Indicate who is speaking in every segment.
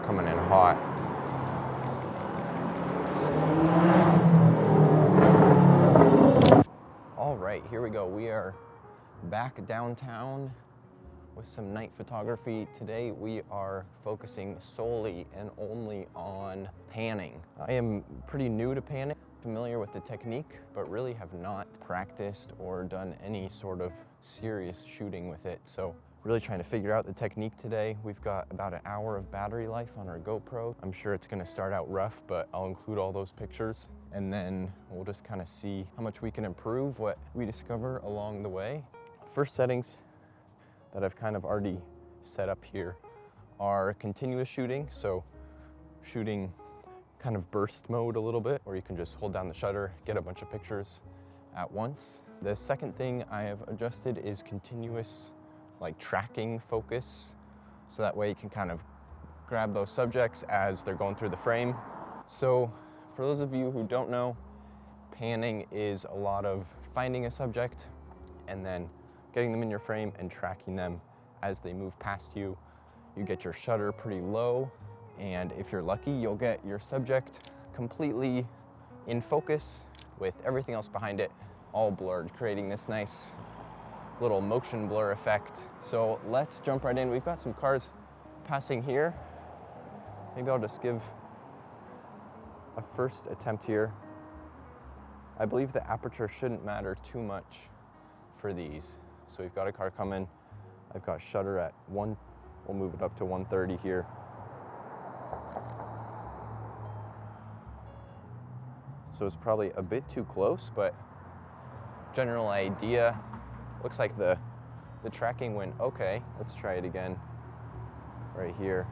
Speaker 1: coming in hot. All right, here we go. We are back downtown with some night photography. Today we are focusing solely and only on panning. I am pretty new to panning, familiar with the technique, but really have not practiced or done any sort of serious shooting with it. So really trying to figure out the technique today. We've got about an hour of battery life on our GoPro. I'm sure it's gonna start out rough, but I'll include all those pictures and then we'll just kind of see how much we can improve, what we discover along the way. First settings that I've kind of already set up here are continuous shooting. So shooting kind of burst mode a little bit, where you can just hold down the shutter, get a bunch of pictures at once. The second thing I have adjusted is continuous like tracking focus. So that way you can kind of grab those subjects as they're going through the frame. So for those of you who don't know, panning is a lot of finding a subject and then getting them in your frame and tracking them as they move past you. You get your shutter pretty low, and if you're lucky, you'll get your subject completely in focus with everything else behind it all blurred, creating this nice little motion blur effect. So let's jump right in. We've got some cars passing here. Maybe I'll just give a first attempt here. I believe the aperture shouldn't matter too much for these. So we've got a car coming. I've got shutter at 1, we'll move it up to 130 here. So it's probably a bit too close, but general idea. Looks like the tracking went okay. Let's try it again right here.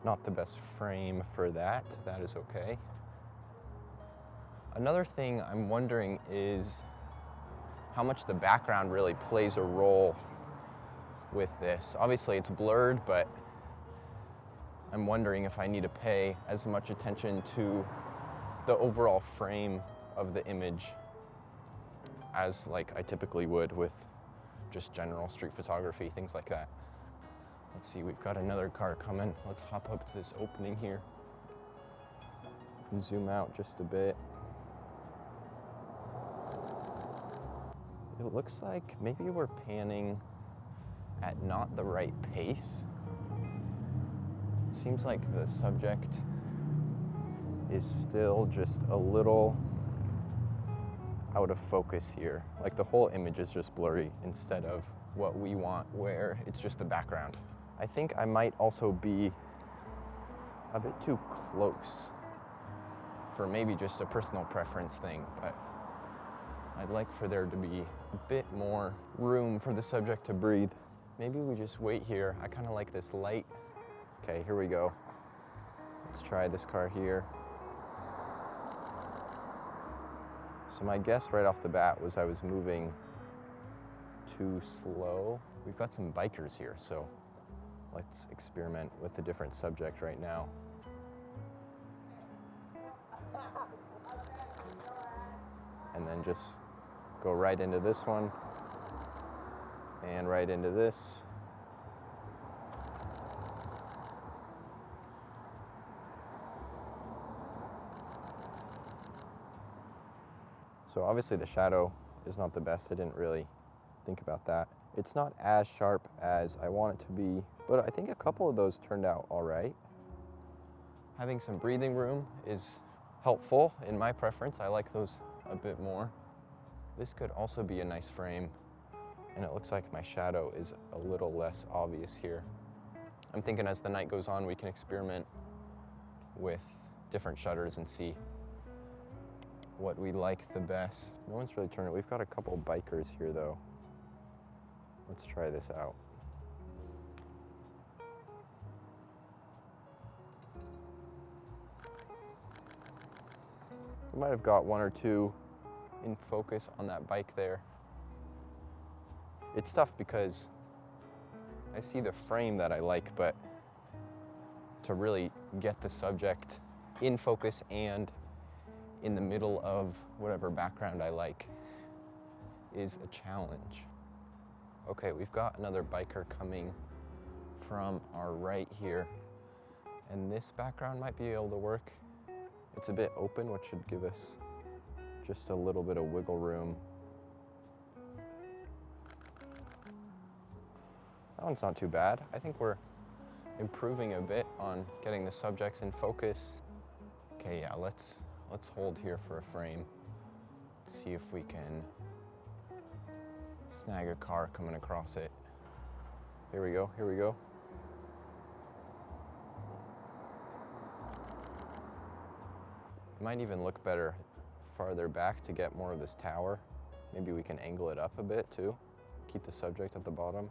Speaker 1: Not the best frame for that. That is okay. Another thing I'm wondering is how much the background really plays a role with this. Obviously it's blurred, but I'm wondering if I need to pay as much attention to the overall frame of the image as like I typically would with just general street photography, things like that. Let's see, we've got another car coming. Let's hop up to this opening here and zoom out just a bit. It looks like maybe we're panning at not the right pace. It seems like the subject is still just a little out of focus here. Like the whole image is just blurry instead of what we want, where it's just the background. I think I might also be a bit too close for maybe just a personal preference thing, but I'd like for there to be a bit more room for the subject to breathe. Maybe we just wait here. I kind of like this light. Okay, here we go. Let's try this car here. So my guess right off the bat was I was moving too slow. We've got some bikers here, so let's experiment with a different subject right now. And then just go right into this one and right into this. So obviously the shadow is not the best. I didn't really think about that. It's not as sharp as I want it to be, but I think a couple of those turned out all right. Having some breathing room is helpful in my preference. I like those a bit more. This could also be a nice frame, and it looks like my shadow is a little less obvious here. I'm thinking as the night goes on, we can experiment with different shutters and see what we like the best. No one's really turning it. We've got a couple bikers here though. Let's try this out. We might have got one or two in focus on that bike there. It's tough because I see the frame that I like, but to really get the subject in focus and in the middle of whatever background I like is a challenge. Okay, we've got another biker coming from our right here. And this background might be able to work. It's a bit open, which should give us just a little bit of wiggle room. That one's not too bad. I think we're improving a bit on getting the subjects in focus. Okay, yeah, let's hold here for a frame. See if we can snag a car coming across it. Here we go, here we go. It might even look better farther back to get more of this tower. Maybe we can angle it up a bit too. Keep the subject at the bottom.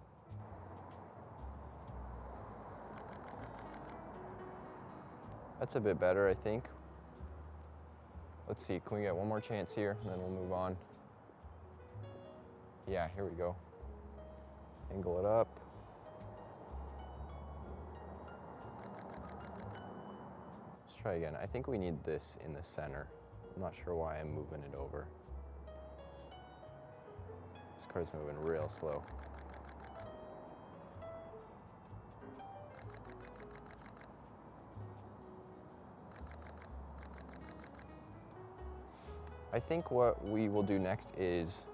Speaker 1: That's a bit better, I think. Let's see, can we get one more chance here and then we'll move on? Yeah, here we go. Angle it up. Let's try again. I think we need this in the center. I'm not sure why I'm moving it over. This car's moving real slow. I think what we will do next is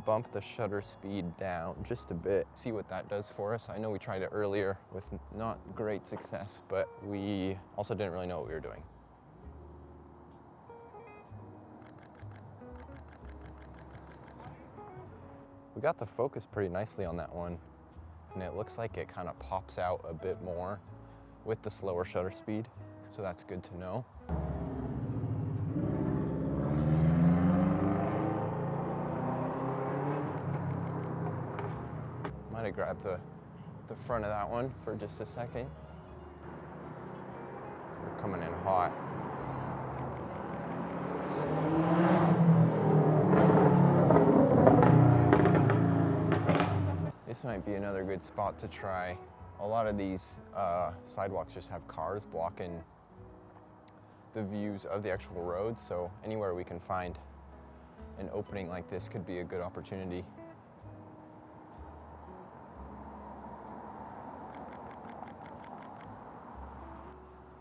Speaker 1: bump the shutter speed down just a bit, see what that does for us. I know we tried it earlier with not great success, but we also didn't really know what we were doing. We got the focus pretty nicely on that one, and it looks like it kind of pops out a bit more with the slower shutter speed, so that's good to know. Might have grabbed the front of that one for just a second. We're coming in hot. This might be another good spot to try. A lot of these sidewalks just have cars blocking the views of the actual road, so anywhere we can find an opening like this could be a good opportunity.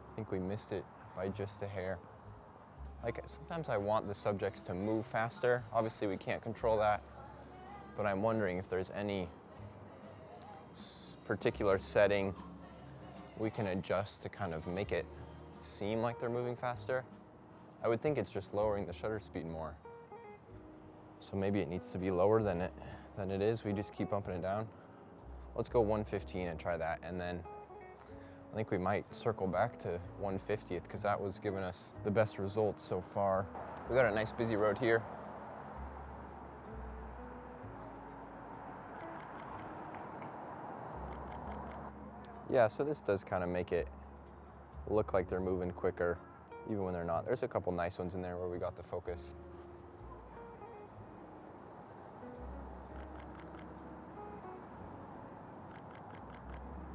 Speaker 1: I think we missed it by just a hair. Like, sometimes I want the subjects to move faster. Obviously we can't control that, but I'm wondering if there's any particular setting we can adjust to kind of make it seem like they're moving faster. I would think it's just lowering the shutter speed more. So maybe it needs to be lower than it is. We just keep bumping it down. Let's go 115 and try that, and then I think we might circle back to 150th because that was giving us the best results so far. We got a nice busy road here. Yeah, so this does kind of make it look like they're moving quicker, even when they're not. There's a couple nice ones in there where we got the focus.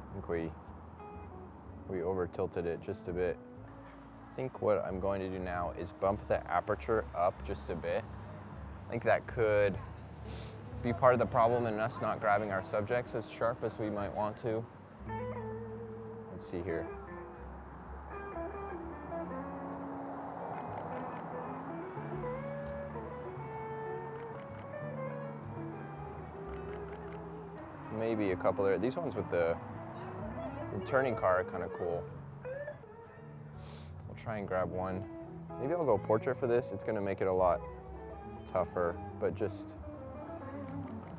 Speaker 1: I think we over tilted it just a bit. I think what I'm going to do now is bump the aperture up just a bit. I think that could be part of the problem in us not grabbing our subjects as sharp as we might want to. Let's see here. Maybe a couple there. These ones with the turning car are kind of cool. We'll try and grab one. Maybe I'll go portrait for this. It's going to make it a lot tougher, but just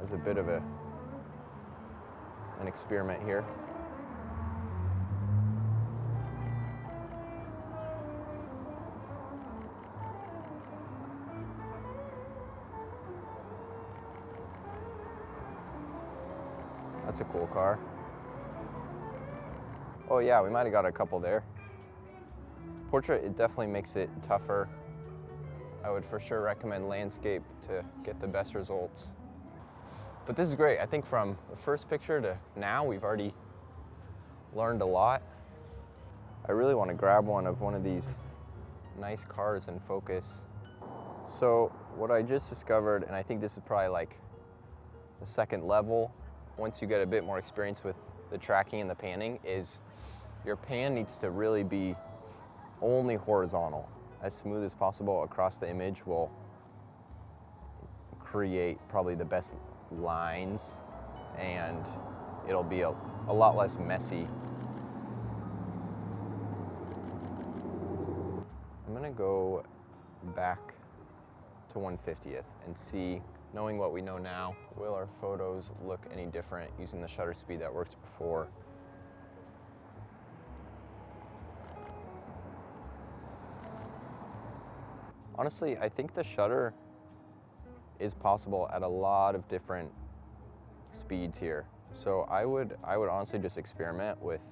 Speaker 1: as a bit of an experiment here. That's a cool car. Oh yeah, we might have got a couple there. Portrait, it definitely makes it tougher. I would for sure recommend landscape to get the best results. But this is great. I think from the first picture to now, we've already learned a lot. I really want to grab one of these nice cars in focus. So what I just discovered, and I think this is probably like the second level, once you get a bit more experience with the tracking and the panning is your pan needs to really be only horizontal. As smooth as possible across the image will create probably the best lines, and it'll be a lot less messy. I'm gonna go back to 1/50th and see, knowing what we know now, will our photos look any different using the shutter speed that worked before? Honestly, I think the shutter is possible at a lot of different speeds here. So I would honestly just experiment with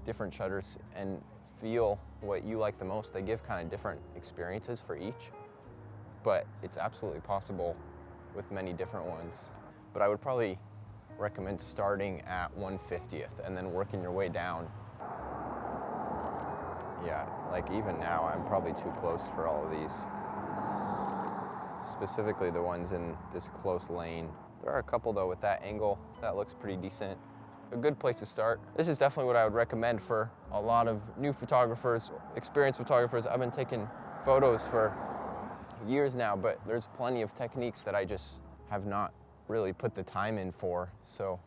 Speaker 1: different shutters and feel what you like the most. They give kind of different experiences for each, but it's absolutely possible with many different ones. But I would probably recommend starting at 1/50th and then working your way down. Yeah, like even now, I'm probably too close for all of these. Specifically the ones in this close lane. There are a couple though with that angle that looks pretty decent. A good place to start. This is definitely what I would recommend for a lot of new photographers, experienced photographers. I've been taking photos for years now, but there's plenty of techniques that I just have not really put the time in for. So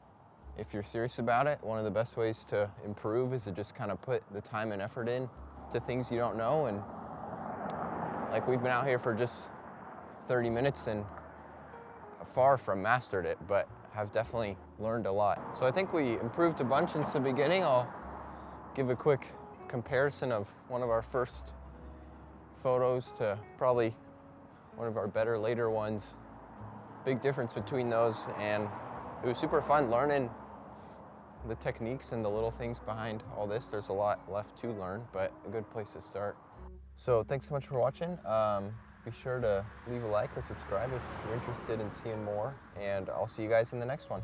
Speaker 1: if you're serious about it, one of the best ways to improve is to just kind of put the time and effort in to things you don't know. And like, we've been out here for just 30 minutes and far from mastered it, but have definitely learned a lot. So I think we improved a bunch since the beginning. I'll give a quick comparison of one of our first photos to probably one of our better later ones. Big difference between those, and it was super fun learning the techniques and the little things behind all this. There's a lot left to learn, but a good place to start. So thanks so much for watching. Be sure to leave a like or subscribe if you're interested in seeing more, and I'll see you guys in the next one.